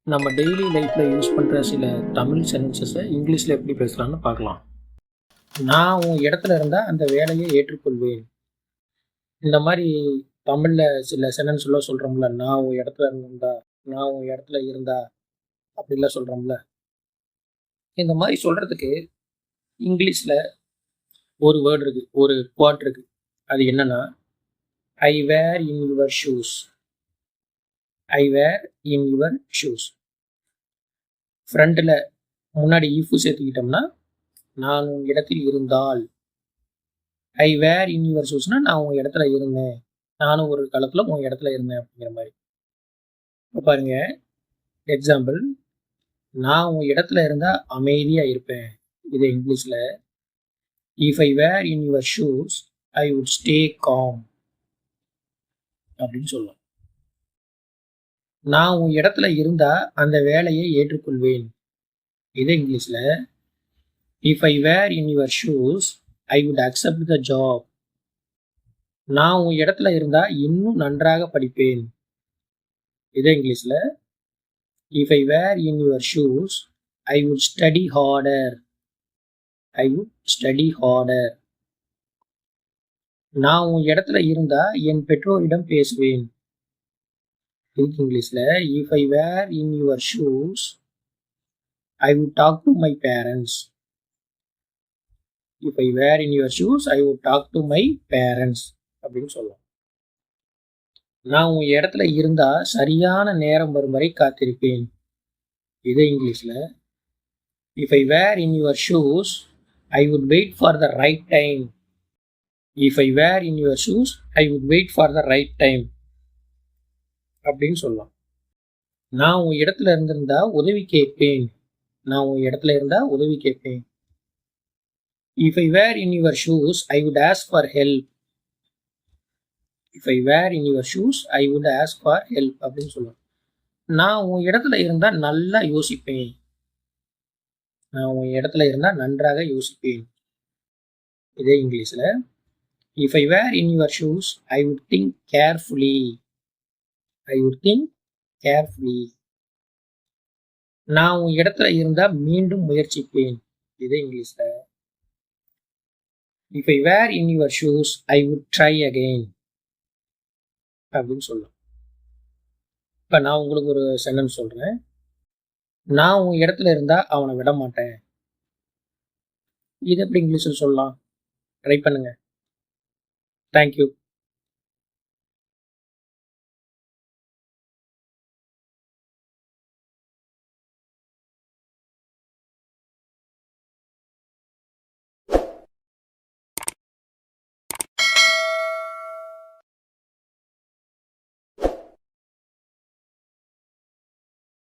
நம்ம டெய்லி லைஃப்பில் யூஸ் பண்ணுற சில தமிழ் சென்டென்சஸை இங்கிலீஷில் எப்படி பேசுகிறான்னு பார்க்கலாம். நான் உன் இடத்துல இருந்தால் அந்த வேலையை ஏற்றுக்கொள்வேன். இந்த மாதிரி தமிழில் சில சென்டென்ஸ் எல்லாம் சொல்கிறோம்ல, நான் உன் இடத்துல இருந்தா, நான் உன் இடத்துல இருந்தா அப்படிலாம் சொல்கிறோம்ல. இந்த மாதிரி சொல்கிறதுக்கு இங்கிலீஷில் ஒரு வேர்டு இருக்குது, ஒரு குவாட் இருக்குது. அது என்னன்னா, I where in your shoes. I where in your shoes. ஃப்ரண்ட்டில் முன்னாடி ஈஃபு சேர்த்துக்கிட்டோம்னா, நான் உன் இடத்தில் இருந்தால். ஐ வேர் இன் யுவர் ஷூஸ்னா நான் உன் இடத்துல இருந்தேன், நானும் ஒரு காலத்தில் உன் இடத்துல இருந்தேன் அப்படிங்கிற மாதிரி. இப்போ பாருங்க, எக்ஸாம்பிள், நான் உன் இடத்துல இருந்தால் அமைதியாக இருப்பேன். இது இங்கிலீஷில், if I where in your shoes I would stay calm அப்படின்னு சொல்லலாம். நான் உன் இடத்துல இருந்தா அந்த வேலையை ஏற்றுக்கொள்வேன். இது இங்கிலீஷில், if I where in your shoes I would accept the job. நான் உன் இடத்துல இருந்தா இன்னும் நன்றாக படிப்பேன். இது இங்கிலீஷில், if I where in your shoes I would study harder. I would study harder. நான் உன் இடத்துல இருந்தா என் பெற்றோரிடம் பேசுவேன். இதுக்கு இங்கிலீஷில், if I where in your shoes I would talk to my parents. If I where in your shoes I would talk to my parents அப்படின்னு சொல்லலாம். நான் உன் இடத்துல இருந்தா சரியான நேரம் வரும் வரை காத்திருப்பேன். இதே இங்கிலீஷில், if I where in your shoes I would wait for the right time. If I where in your shoes I would wait for the right time அப்படின்னு சொல்லலாம். நான் உன் இடத்துல இருந்திருந்தா உதவி கேட்பேன். நான் உன் இடத்துல இருந்தா உதவி கேட்பேன். If I where in your shoes I would ask for help. If I where in your shoes I would ask for help அப்படின்னு சொல்லலாம். நான் உன் இடத்துல இருந்தா நல்லா யோசிப்பேன். நான் உன் இடத்துல இருந்தா நன்றாக யோசிப்பேன். இதே இங்கிலீஷில், if I where in your shoes I would think carefully. I would think carefully. நான் உன் இடத்துல இருந்தா மீண்டும் முயற்சிப்பேன். இதே இங்கிலீஷில், if I where in your shoes I would try again அப்படின்னு சொல்லலாம். இப்போ நான் உங்களுக்கு ஒரு சென்டென்ஸ் சொல்கிறேன். நான் உன் இடத்துல இருந்தா அவனை விட மாட்டேன். இது எப்படி இங்கிலீஷில் சொல்லலாம்? ட்ரை பண்ணுங்க. தேங்க்யூ.